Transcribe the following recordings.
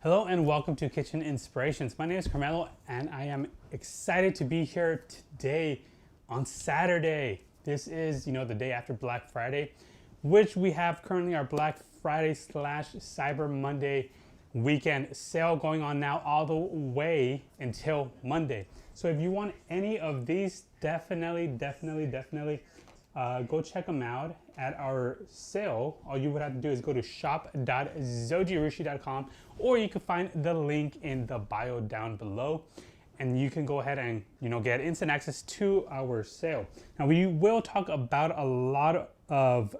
Hello and welcome to Kitchen Inspirations. My name is Carmelo and I am excited to be here today on Saturday. This is, the day after Black Friday, which we have currently our Black Friday / Cyber Monday weekend sale going on now all the way until Monday. So if you want any of these, definitely go check them out at our sale. All you would have to do is go to shop.zojirushi.com, or you can find the link in the bio down below and you can go ahead and get instant access to our sale. Now we will talk about a lot of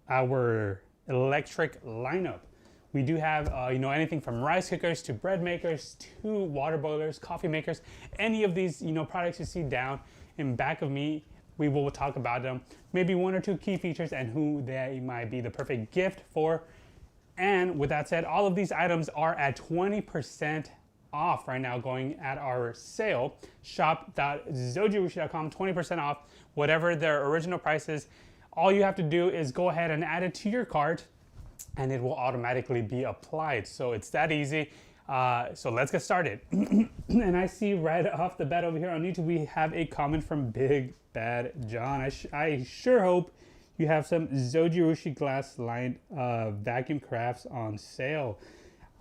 our electric lineup. We do have anything from rice cookers to bread makers to water boilers, coffee makers. Any of these products you see down in back of me, we will talk about them, maybe one or two key features and who they might be the perfect gift for. And with that said, all of these items are at 20% off right now going at our sale, shop.zojirushi.com, 20% off, whatever their original price is. All you have to do is go ahead and add it to your cart and it will automatically be applied. So it's that easy. So let's get started. And I see right off the bat over here on YouTube, we have a comment from Big Bad John. I sure hope you have some Zojirushi glass lined vacuum crafts on sale.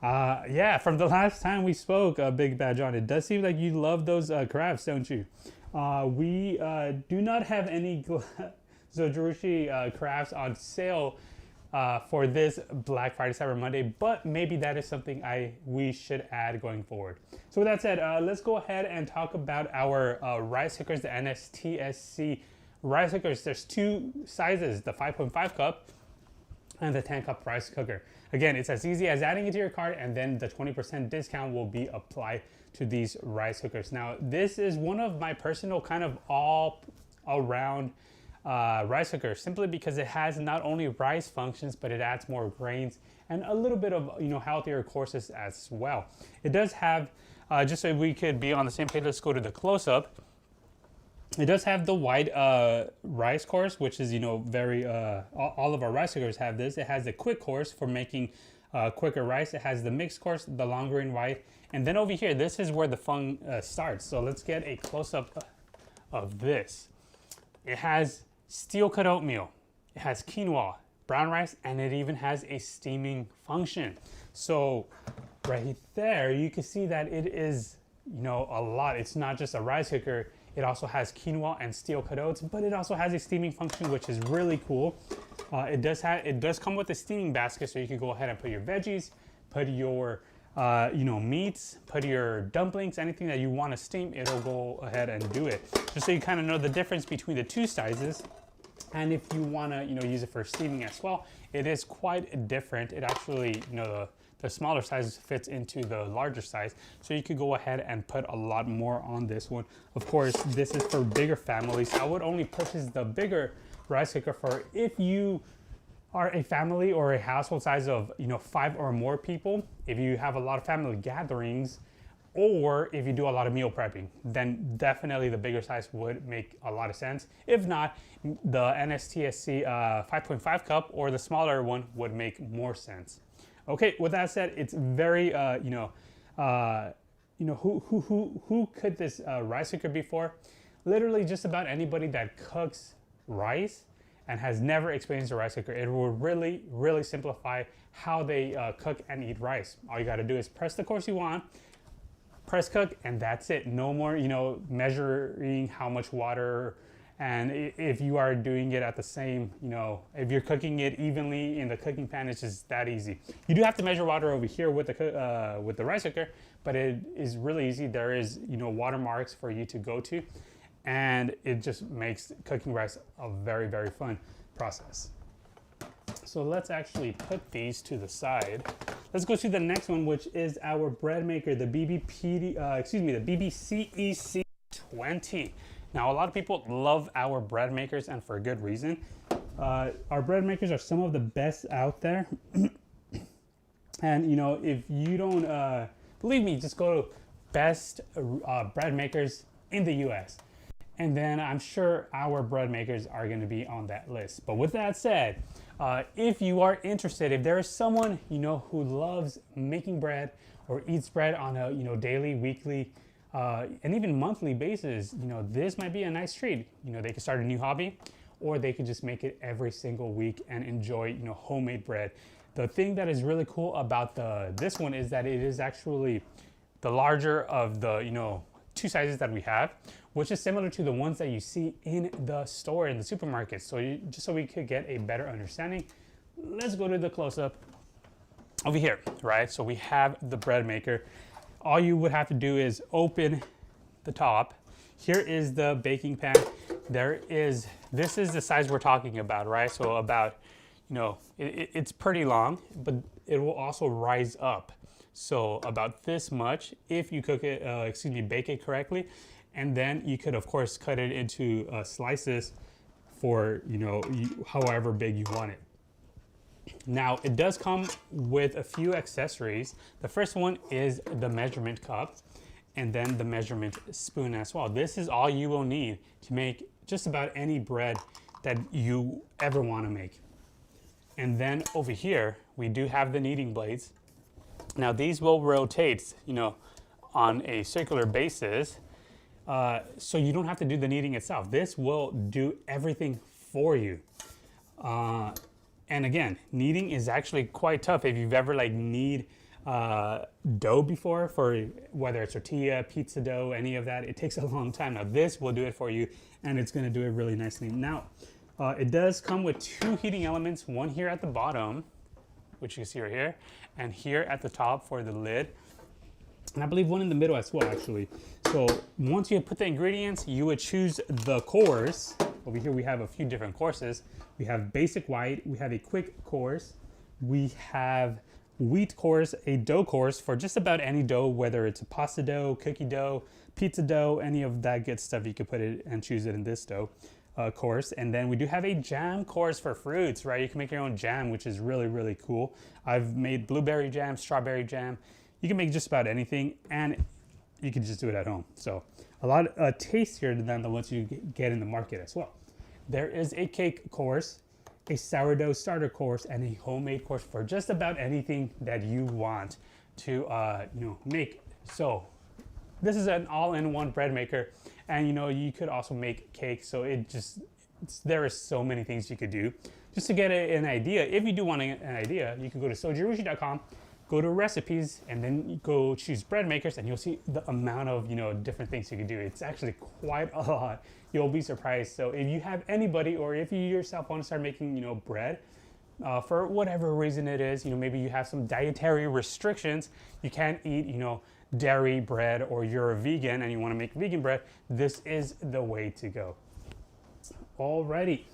Yeah, from the last time we spoke, Big Bad John, it does seem like you love those crafts, don't you? We do not have any Zojirushi crafts on sale for this Black Friday Cyber Monday, but maybe that is something we should add going forward. So with that said, let's go ahead and talk about our rice cookers, the NSTSC rice cookers. There's two sizes, the 5.5 cup and the 10 cup rice cooker. Again, it's as easy as adding it to your cart and then the 20% discount will be applied to these rice cookers. Now, this is one of my personal kind of all around rice cooker, simply because it has not only rice functions, but it adds more grains and a little bit of healthier courses as well. It does have, just so we could be on the same page, let's go to the close-up. It does have the wide rice course, which is very all of our rice cookers have this. It has the quick course for making quicker rice. It has the mixed course, the long grain white, and then over here, this is where the fun starts. So let's get a close-up of this. It has steel cut oatmeal, it has quinoa, brown rice, and it even has a steaming function. So right there, you can see that it is, a lot. It's not just a rice cooker. It also has quinoa and steel cut oats, but it also has a steaming function, which is really cool. It does come with a steaming basket, so you can go ahead and put your veggies, put your meats, put your dumplings, anything that you want to steam, it'll go ahead and do it. Just so you kind of know the difference between the two sizes. And if you want to, use it for steaming as well, it is quite different. It actually, the smaller size fits into the larger size. So you could go ahead and put a lot more on this one. Of course, this is for bigger families. I would only purchase the bigger rice cooker for if you are a family or a household size of 5 or more people. If you have a lot of family gatherings, or if you do a lot of meal prepping, then definitely the bigger size would make a lot of sense. If not, the NSTSC 5.5 cup or the smaller one would make more sense. Okay, with that said, it's very who could this rice cooker be for? Literally just about anybody that cooks rice and has never experienced a rice cooker. It will really simplify how they cook and eat rice. All you got to do is press the course you want, press cook, and that's it. No more measuring how much water, and if you are doing it at the same, if you're cooking it evenly in the cooking pan, it's just that easy. You do have to measure water over here with the rice cooker, but it is really easy. There is watermarks for you to go to, and it just makes cooking rice a very fun process. So let's actually put these to the side. Let's go to the next one, which is our bread maker, the BBCEC 20. Now, a lot of people love our bread makers, and for good reason. Our bread makers are some of the best out there. And if you don't believe me, just go to best bread makers in the US. And then I'm sure our bread makers are going to be on that list. But with that said, If you are interested, if there is someone who loves making bread or eats bread on a daily, weekly, and even monthly basis, this might be a nice treat. They could start a new hobby, or they could just make it every single week and enjoy homemade bread. The thing that is really cool about this one is that it is actually the larger of the two sizes that we have, which is similar to the ones that you see in the store in the supermarket. So just so we could get a better understanding, let's go to the close-up over here, right? So we have the bread maker. All you would have to do is open the top. Here is the baking pan. This is the size we're talking about, right? So about, it's pretty long, but it will also rise up. So about this much if you cook it, bake it correctly. And then you could, of course, cut it into slices for, however big you want it. Now, it does come with a few accessories. The first one is the measurement cup, and then the measurement spoon as well. This is all you will need to make just about any bread that you ever want to make. And then over here, we do have the kneading blades. Now, these will rotate, on a circular basis. So you don't have to do the kneading itself. This will do everything for you. And again, kneading is actually quite tough. If you've ever knead dough before, for whether it's tortilla, pizza dough, any of that, it takes a long time. Now this will do it for you, and it's gonna do it really nicely. Now, it does come with two heating elements, one here at the bottom, which you see right here, and here at the top for the lid. And I believe one in the middle as well, actually. So once you put the ingredients, you would choose the course. Over here we have a few different courses. We have basic white, we have a quick course, we have wheat course, a dough course for just about any dough, whether it's a pasta dough, cookie dough, pizza dough, any of that good stuff, you could put it and choose it in this dough course. And then we do have a jam course for fruits, right? You can make your own jam, which is really, really cool. I've made blueberry jam, strawberry jam. You can make just about anything, and you can just do it at home. So a lot tastier than the ones you get in the market as well. There is a cake course, a sourdough starter course, and a homemade course for just about anything that you want to make. So this is an all-in-one bread maker, and you could also make cakes. So there is so many things you could do. Just to get an idea, if you do want an idea, you can go to Zojirushi.com, go to recipes, and then you go choose bread makers, and you'll see the amount of different things you can do. It's actually quite a lot. You'll be surprised. So if you have anybody, or if you yourself want to start making bread, for whatever reason it is, maybe you have some dietary restrictions, you can't eat dairy bread, or you're a vegan and you want to make vegan bread, this is the way to go. Alrighty.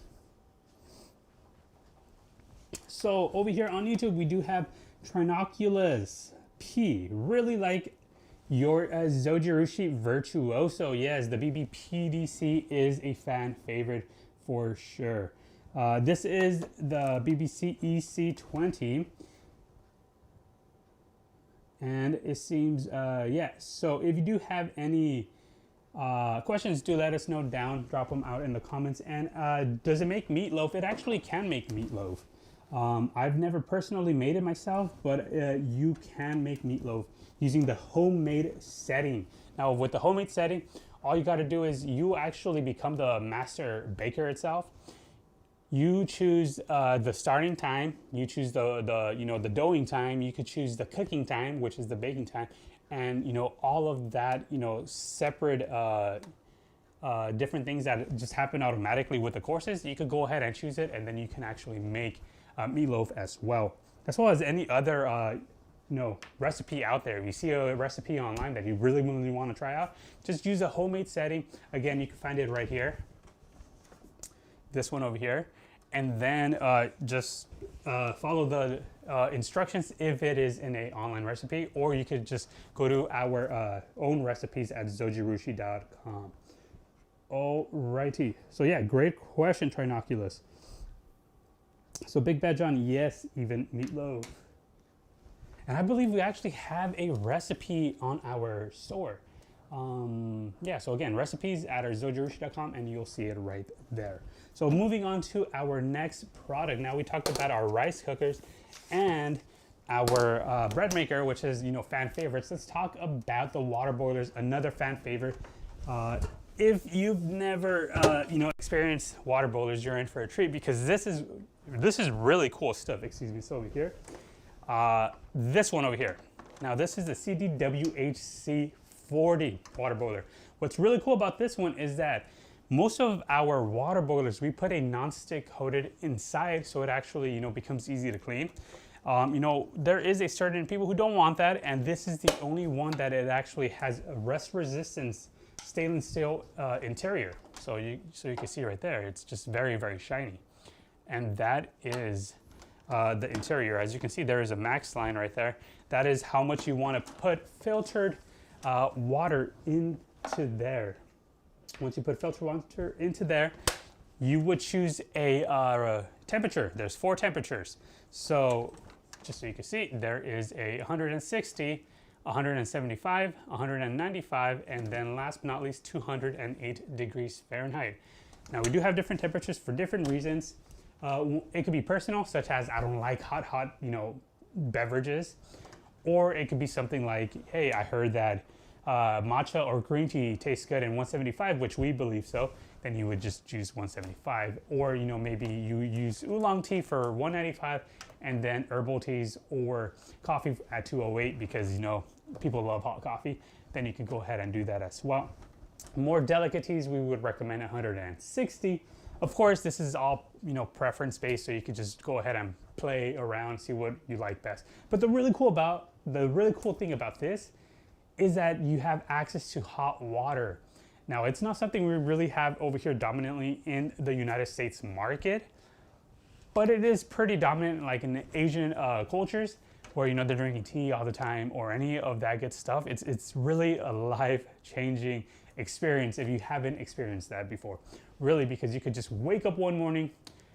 So over here on YouTube, we do have Trinoculus P, really like your Zojirushi Virtuoso. Yes, the BBPDC is a fan favorite for sure. This is the BBC EC20, and it seems so if you do have any questions, do let us know down, drop them out in the comments. And does it make meatloaf? It actually can make meatloaf. I've never personally made it myself, but you can make meatloaf using the homemade setting. Now with the homemade setting, all you got to do is you actually become the master baker itself. You choose the starting time, you choose the doughing time, you could choose the cooking time, which is the baking time, and all of that separate different things that just happen automatically with the courses. You could go ahead and choose it, and then you can actually make meatloaf as well as any other recipe out there. If you see a recipe online that you really want to try out, just use a homemade setting. Again, you can find it right here, this one over here, and then just follow the instructions if it is in an online recipe, or you could just go to our own recipes at zojirushi.com. Alrighty, so yeah, great question, Trinoculus. So Big Bad John, yes, even meatloaf. And I believe we actually have a recipe on our store. Yeah, so again, recipes at our zojirushi.com, and you'll see it right there. So moving on to our next product. Now we talked about our rice cookers and our bread maker, which is, you know, fan favorites. Let's talk about the water boilers, another fan favorite. If you've never, you know, experienced water boilers, you're in for a treat, because this is really cool stuff. Excuse me. So over here, this one over here. Now this is the CDWHC 40 water boiler. What's really cool about this one is that most of our water boilers, we put a non-stick coated inside, so it actually, you know, becomes easy to clean. You know, there is a certain people who don't want that, and this is the only one that it actually has a rust resistance stainless steel interior. So you can see right there, it's just very, very shiny. And that is the interior. As you can see, there is a max line right there. That is how much you want to put filtered water into there. Once you put filtered water into there, you would choose a temperature. There's 4 temperatures. So just so you can see, there is a 160, 175, 195, and then last but not least, 208 degrees Fahrenheit. Now we do have different temperatures for different reasons. It could be personal, such as I don't like hot, you know, beverages. Or it could be something like, hey, I heard that matcha or green tea tastes good in 175, which we believe so. Then you would just choose 175. Or, you know, maybe you use oolong tea for 195, and then herbal teas or coffee at 208, because, you know, people love hot coffee. Then you can go ahead and do that as well. More delicate teas, we would recommend 160. Of course, this is all, you know, preference based, so you can just go ahead and play around, see what you like best. But the really cool thing about this is that you have access to hot water. Now, it's not something we really have over here dominantly in the United States market, but it is pretty dominant, like in the Asian cultures, where, you know, they're drinking tea all the time or any of that good stuff. It's really a life-changing experience if you haven't experienced that before. Really, because you could just wake up one morning,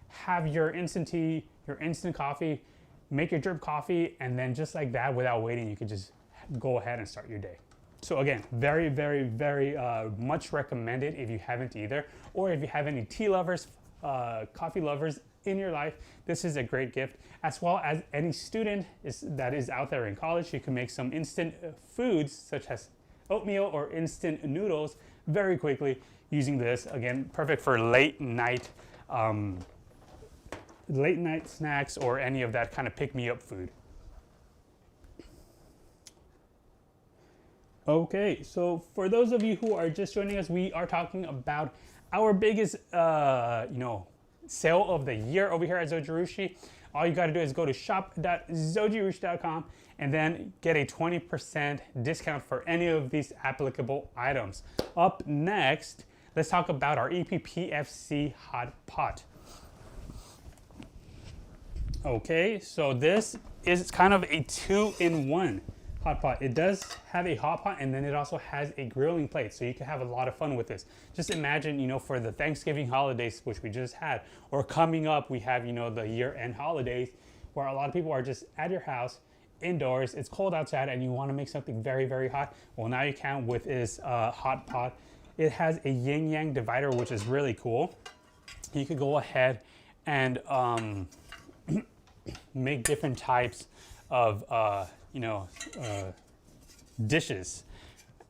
have your instant tea, your instant coffee, make your drip coffee, and then just like that, without waiting, you could just go ahead and start your day. So again, very, very, very much recommended if you haven't either, or if you have any tea lovers, coffee lovers in your life, this is a great gift. As well as any student that is out there in college, you can make some instant foods such as oatmeal or instant noodles very quickly using this. Again, perfect for late night snacks or any of that kind of pick-me-up food. Okay, so for those of you who are just joining us, we are talking about our biggest, you know, sale of the year over here at Zojirushi. All you got to do is go to shop.zojirushi.com and then get a 20% discount for any of these applicable items. Up next, let's talk about our EPPFC hot pot. Okay, so this is kind of a 2-in-1 hot pot. It does have a hot pot, and then it also has a grilling plate, so you can have a lot of fun with this. Just imagine, you know, for the Thanksgiving holidays, which we just had, or coming up, we have, you know, the year-end holidays, where a lot of people are just at your house, indoors, it's cold outside, and you want to make something very, very hot. Well, now you can with this hot pot. It has a yin-yang divider, which is really cool. You could go ahead and make different types of dishes.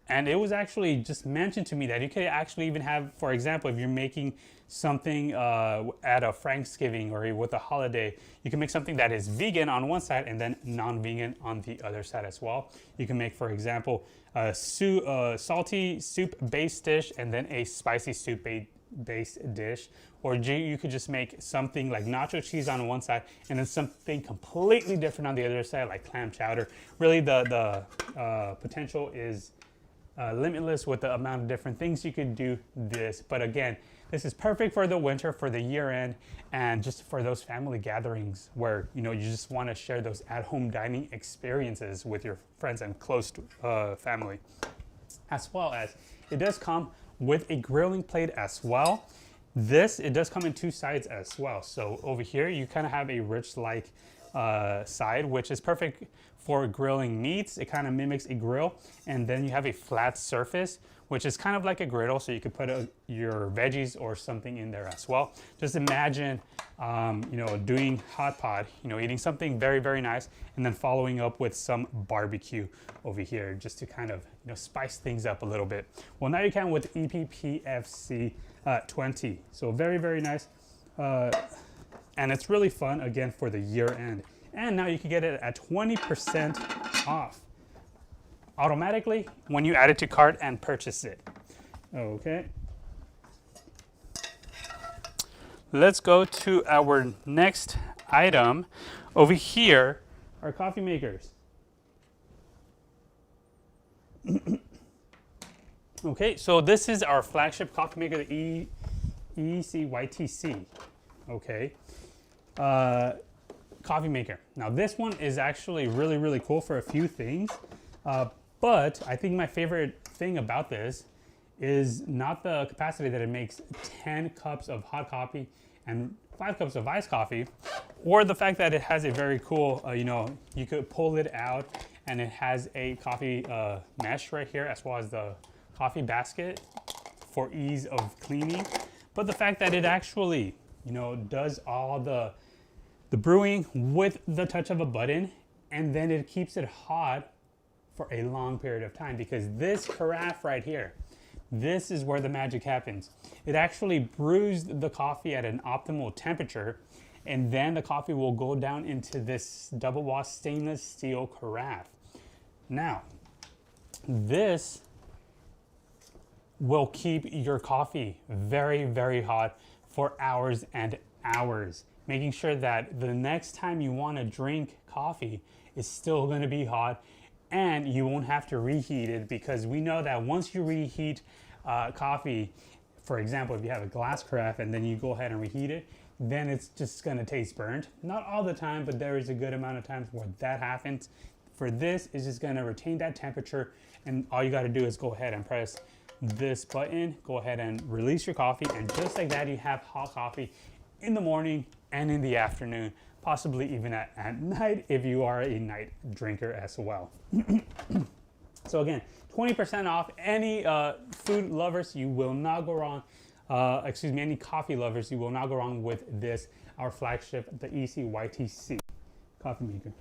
And it was actually just mentioned to me that you could actually even have, for example, if you're making something at a Thanksgiving or with a holiday, you can make something that is vegan on one side and then non-vegan on the other side as well. You can make, for example, a salty soup-based dish and then a spicy soup-based dish. Or you could just make something like nacho cheese on one side and then something completely different on the other side, like clam chowder. Really, the potential is limitless with the amount of different things you could do this. But again, this is perfect for the winter, for the year end, and just for those family gatherings where, you know, you just want to share those at-home dining experiences with your friends and close family. As well as, it does come with a grilling plate as well. It does come in 2 sides as well. So over here, you kind of have a rich, like, side, which is perfect for grilling meats. It kind of mimics a grill. And then you have a flat surface, which is kind of like a griddle, so you could put your veggies or something in there as well. Just imagine, you know, doing hot pot, you know, eating something very, very nice, and then following up with some barbecue over here, just to kind of, you know, spice things up a little bit. Well, now you can with EPPFC 20. So very, very nice. And it's really fun, again, for the year end. And now you can get it at 20% off automatically when you add it to cart and purchase it. Okay. Let's go to our next item. Over here are coffee makers. Okay, so this is our flagship coffee maker, the ECYTC. Okay. Coffee maker. Now this one is actually really, really cool for a few things. But I think my favorite thing about this is not the capacity that it makes 10 cups of hot coffee and 5 cups of iced coffee, or the fact that it has a very cool, you know, you could pull it out and it has a coffee mesh right here, as well as the coffee basket for ease of cleaning. But the fact that it actually, you know, does all the brewing with the touch of a button, and then it keeps it hot for a long period of time, because this carafe right here, this is where the magic happens. It actually brews the coffee at an optimal temperature, and then the coffee will go down into this double wash stainless steel carafe. Now, this will keep your coffee very, very hot for hours and hours, making sure that the next time you want to drink coffee is still going to be hot, and you won't have to reheat it, because we know that once you reheat coffee, for example, if you have a glass carafe and then you go ahead and reheat it, then it's just going to taste burnt. Not all the time, but there is a good amount of times where that happens. For this, it's just going to retain that temperature, and all you got to do is go ahead and press this button, go ahead and release your coffee, and just like that, you have hot coffee in the morning and in the afternoon, possibly even at night if you are a night drinker as well. So again, 20% off. Any food lovers, you will not go wrong. Excuse me, any coffee lovers, you will not go wrong with this, our flagship, the ECYTC coffee maker.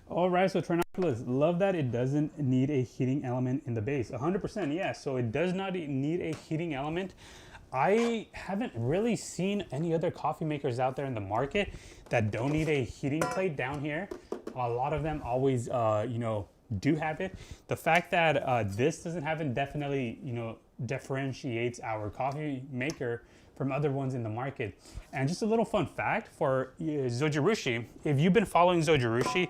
All right, so Trinoculus, love that it doesn't need a heating element in the base. 100%, yeah, so it does not need a heating element. I haven't really seen any other coffee makers out there in the market that don't need a heating plate down here. A lot of them always, you know, do have it. The fact that this doesn't have it definitely, you know, differentiates our coffee maker from other ones in the market. And just a little fun fact for Zojirushi, if you've been following Zojirushi,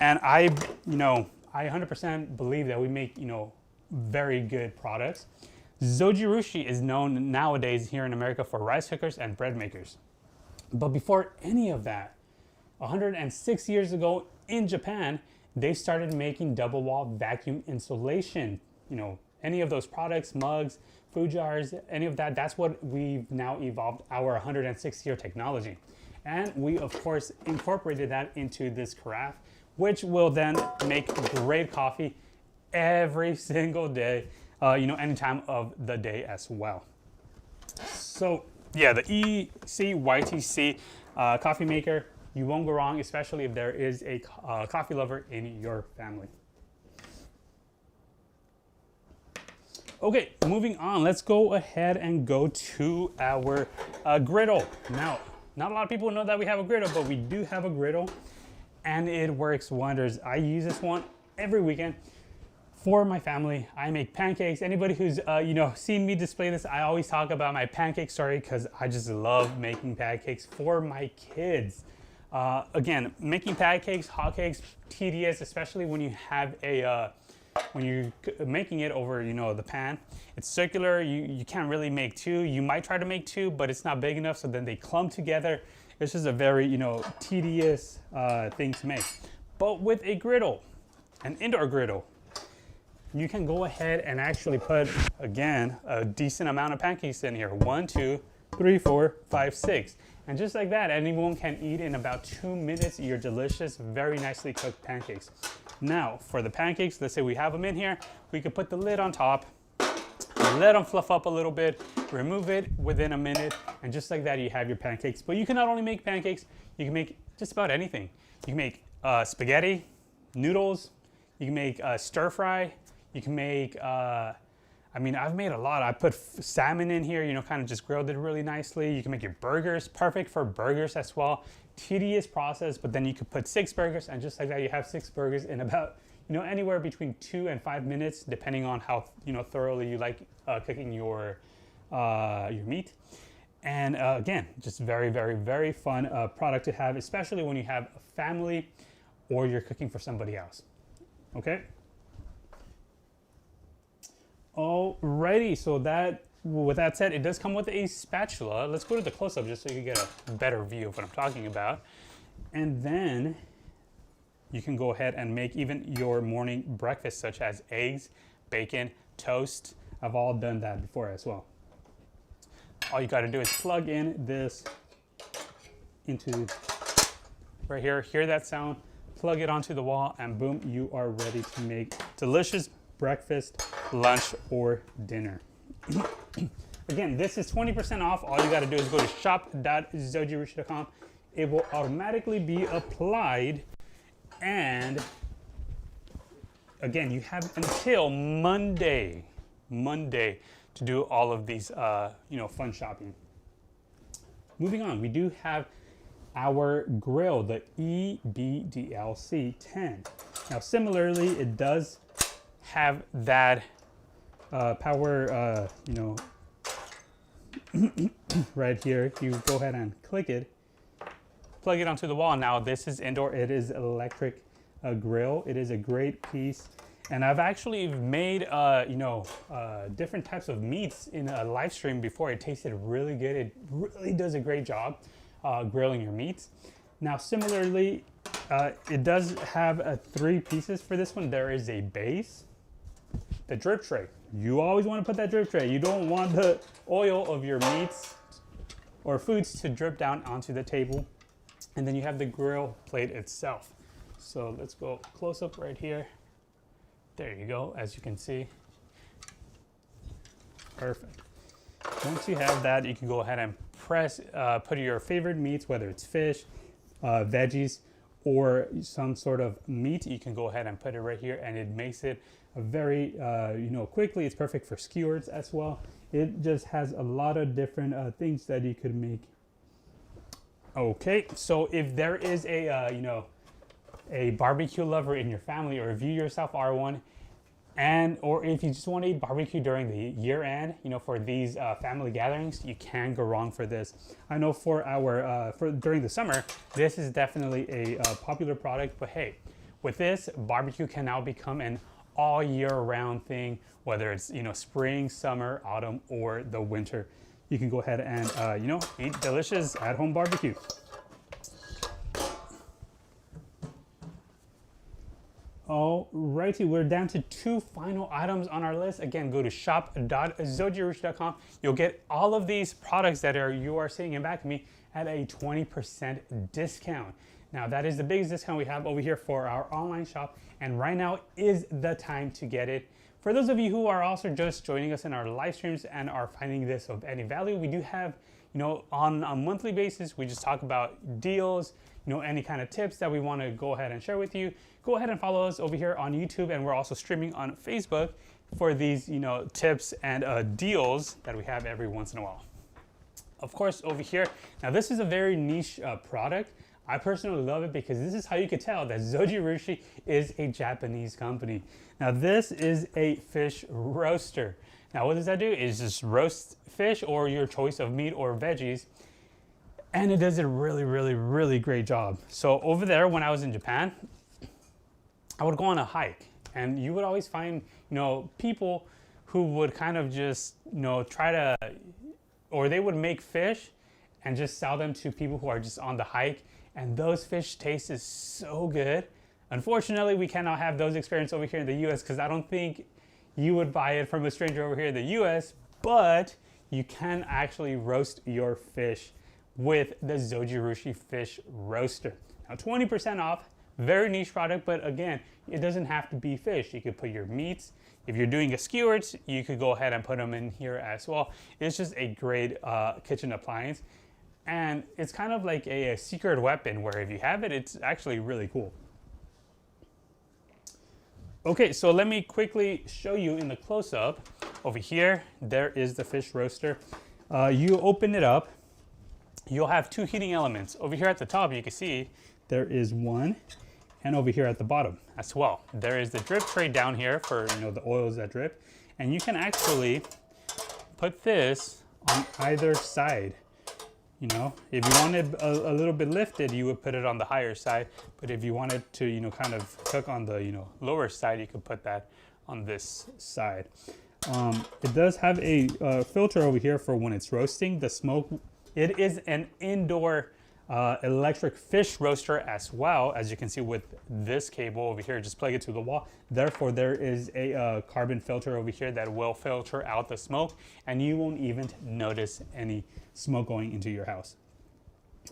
and I 100% believe that we make, you know, very good products. Zojirushi is known nowadays here in America for rice cookers and bread makers. But before any of that, 106 years ago in Japan, they started making double wall vacuum insulation. You know, any of those products, mugs, food jars, any of that, that's what we've now evolved our 106-year technology. And we, of course, incorporated that into this carafe, which will then make great coffee every single day, you know, any time of the day as well. So yeah, the ECYTC coffee maker, you won't go wrong, especially if there is a coffee lover in your family. Okay, moving on, let's go ahead and go to our griddle. Now, not a lot of people know that we have a griddle, but we do have a griddle, and it works wonders. I use this one every weekend for my family. I make pancakes. Anybody who's you know, seen me display this, I always talk about my pancake story because I just love making pancakes for my kids. Again, making pancakes, hotcakes, tedious, especially when you have a when you're making it over, you know, the pan. It's circular. You can't really make two. You might try to make two, but it's not big enough, so then they clump together. It's just a very, you know, tedious thing to make. But with a griddle, an indoor griddle, you can go ahead and actually put, again, a decent amount of pancakes in here. 1, 2, 3, 4, 5, 6. And just like that, anyone can eat in about 2 minutes your delicious, very nicely cooked pancakes. Now, for the pancakes, let's say we have them in here, we could put the lid on top, let them fluff up a little bit, remove it within a minute, and just like that, you have your pancakes. But you can not only make pancakes, you can make just about anything. You can make spaghetti, noodles, you can make stir fry, you can make, I mean, I've made a lot. I put salmon in here, you know, kind of just grilled it really nicely. You can make your burgers, perfect for burgers as well. Tedious process, but then you could put 6 burgers, and just like that, you have 6 burgers in about, you know, anywhere between 2 and 5 minutes, depending on how, you know, thoroughly you like cooking your meat. And again, just very, very, very fun product to have, especially when you have a family or you're cooking for somebody else. Okay. Alrighty, so with that said, it does come with a spatula. Let's go to the close-up just so you can get a better view of what I'm talking about. And then you can go ahead and make even your morning breakfast, such as eggs, bacon, toast. I've all done that before as well. All you got to do is plug in this into right here, hear that sound, plug it onto the wall, and boom, you are ready to make delicious breakfast, lunch, or dinner. Again, this is 20% off. All you got to do is go to shop.zojirushi.com. It will automatically be applied, and again, you have until Monday to do all of these, you know, fun shopping. Moving on, we do have our grill, the EBDLC10. Now, similarly, it does have that power, you know, right here. You go ahead and click it, plug it onto the wall. Now, this is indoor. It is electric grill. It is a great piece. And I've actually made, you know, different types of meats in a live stream before. It tasted really good. It really does a great job grilling your meats. Now, similarly, it does have 3 pieces for this one. There is a base, the drip tray. You always want to put that drip tray. You don't want the oil of your meats or foods to drip down onto the table. And then you have the grill plate itself. So let's go close up right here. There you go, as you can see. Perfect. Once you have that, you can go ahead and press, put your favorite meats, whether it's fish, veggies, or some sort of meat. You can go ahead and put it right here, and it makes it a very, you know, quickly. It's perfect for skewers as well. It just has a lot of different things that you could make. Okay, so if there is a, you know, a barbecue lover in your family, or if you yourself are one, and or if you just want to eat barbecue during the year end, you know, for these family gatherings, you can't go wrong for this. I know for our during the summer, this is definitely a popular product. But hey, with this, barbecue can now become an all year round thing, whether it's, you know, spring, summer, autumn, or the winter. You can go ahead and you know, eat delicious at home barbecue. Alrighty, we're down to 2 final items on our list. Again, go to shop.zojirushi.com. You'll get all of these products that you are seeing in back of me at a 20% discount. Now, that is the biggest discount we have over here for our online shop, and right now is the time to get it. For those of you who are also just joining us in our live streams and are finding this of any value, we do have, you know, on a monthly basis, we just talk about deals, you know, any kind of tips that we want to go ahead and share with you. Go ahead and follow us over here on YouTube, and we're also streaming on Facebook for these, you know, tips and deals that we have every once in a while. Of course, over here, now this is a very niche product. I personally love it because this is how you could tell that Zojirushi is a Japanese company. Now, this is a fish roaster. Now, what does that do? Is just roast fish or your choice of meat or veggies, and it does a really, really, really great job. So over there, when I was in Japan, I would go on a hike, and you would always find, you know, people who would kind of just, you know, try to, or they would make fish and just sell them to people who are just on the hike, and those fish taste is so good. Unfortunately, we cannot have those experiences over here in the US, because I don't think you would buy it from a stranger over here in the US, but you can actually roast your fish with the Zojirushi fish roaster. Now 20% off, very niche product, but again, it doesn't have to be fish. You could put your meats. If you're doing a skewers, you could go ahead and put them in here as well. It's just a great kitchen appliance. And it's kind of like a secret weapon where if you have it, it's actually really cool. Okay, so let me quickly show you in the close-up. Over here, there is the fish roaster. You open it up, you'll have two heating elements. Over here at the top, you can see there is one, and over here at the bottom as well. There is the drip tray down here for the oils that drip, and you can actually put this on either side. If you wanted a little bit lifted, you would put it on the higher side. But if you wanted to, kind of cook on the, lower side, you could put that on this side. It does have a filter over here for when it's roasting the smoke. It is an indoor electric fish roaster as well, as you can see with this cable over here. Just plug it to the wall. Therefore, there is a carbon filter over here that will filter out the smoke, and you won't even notice any smoke going into your house.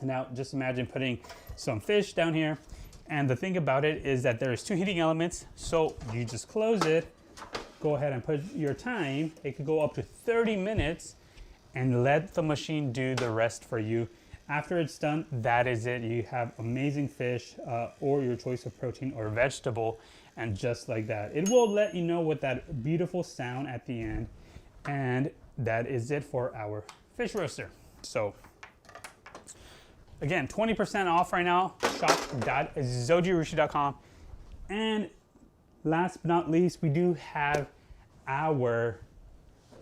Now, just imagine putting some fish down here, and the thing about it is that there's two heating elements, so you just close it, go ahead and put your time. It could go up to 30 minutes, and let the machine do the rest for you. After it's done, that is it. You have amazing fish or your choice of protein or vegetable, and just like that. It will let you know with that beautiful sound at the end, and that is it for our fish roaster. So again, 20% off right now, shop.zojirushi.com. And last but not least, we do have our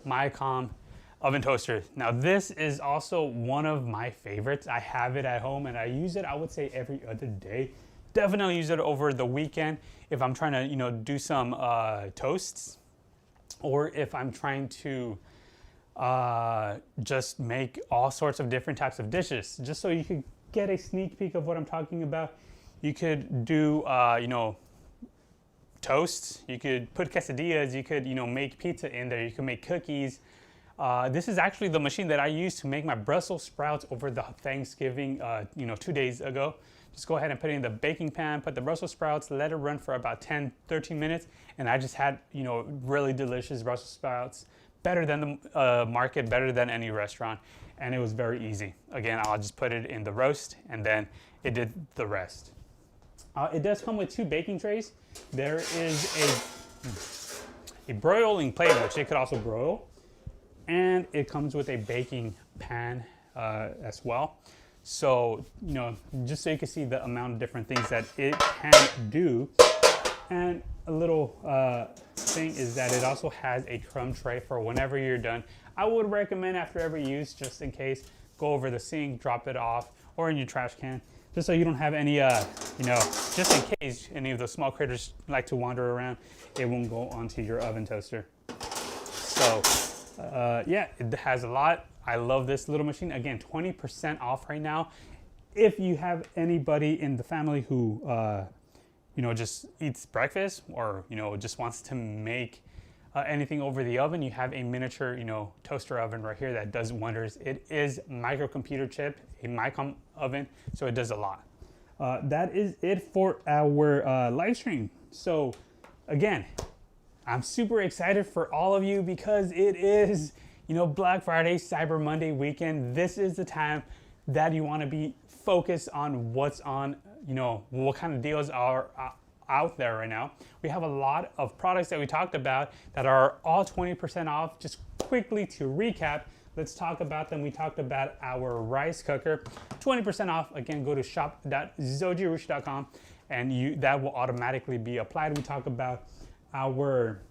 Mycom oven toaster. Now this is also one of my favorites. I have it at home and I use it, I would say, every other day. Definitely use it over the weekend if I'm trying to, do some toasts, or if I'm trying to just make all sorts of different types of dishes. Just so you could get a sneak peek of what I'm talking about. You could do, toasts. You could put quesadillas. You could, make pizza in there. You can make cookies. This is actually the machine that I used to make my Brussels sprouts over the Thanksgiving, 2 days ago. Just go ahead and put it in the baking pan, put the Brussels sprouts, let it run for about 10, 13 minutes. And I just had, really delicious Brussels sprouts, better than the market, better than any restaurant. And it was very easy. Again, I'll just put it in the roast and then it did the rest. It does come with two baking trays. There is a broiling plate, which it could also broil. And it comes with a baking pan as well. So, just so you can see the amount of different things that it can do. And a little thing is that it also has a crumb tray for whenever you're done. I would recommend after every use, just in case, go over the sink, drop it off, or in your trash can, just so you don't have any, just in case any of the small critters like to wander around, it won't go onto your oven toaster. So, yeah, it has a lot. I love this little machine. Again, 20% off right now. If you have anybody in the family who, just eats breakfast or, just wants to make anything over the oven, you have a miniature, toaster oven right here that does wonders. It is microcomputer chip, a Mycom oven, so it does a lot. That is it for our live stream. So again, I'm super excited for all of you because it is, Black Friday, Cyber Monday weekend. This is the time that you want to be focused on what's on, what kind of deals are out there right now. We have a lot of products that we talked about that are all 20% off. Just quickly to recap, let's talk about them. We talked about our rice cooker, 20% off. Again, go to shop.zojirushi.com and that will automatically be applied. We talked about our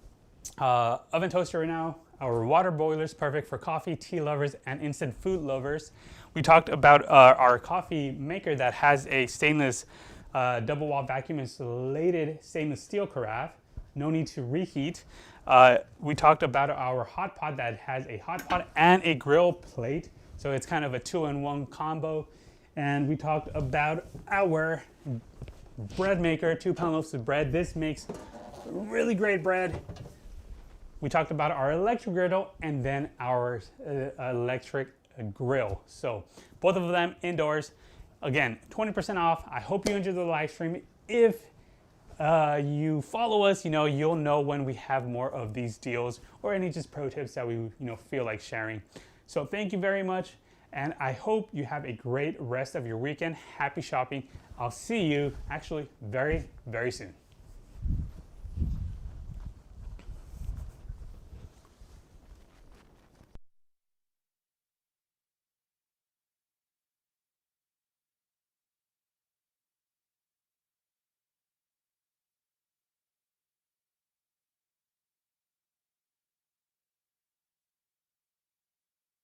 oven toaster right now, our water boilers, perfect for coffee, tea lovers, and instant food lovers. We talked about our coffee maker that has a stainless double wall vacuum insulated stainless steel carafe. No need to reheat. We talked about our hot pot that has a hot pot and a grill plate. So it's kind of a 2-in-1 combo. And we talked about our bread maker, 2-pound loaves of bread. This makes really great bread. We talked about our electric griddle and then our electric grill. So both of them indoors. Again, 20% off. I hope you enjoyed the live stream. If you follow us, you'll know when we have more of these deals or any just pro tips that we feel like sharing. So thank you very much, and I hope you have a great rest of your weekend. Happy shopping. I'll see you actually very, very soon.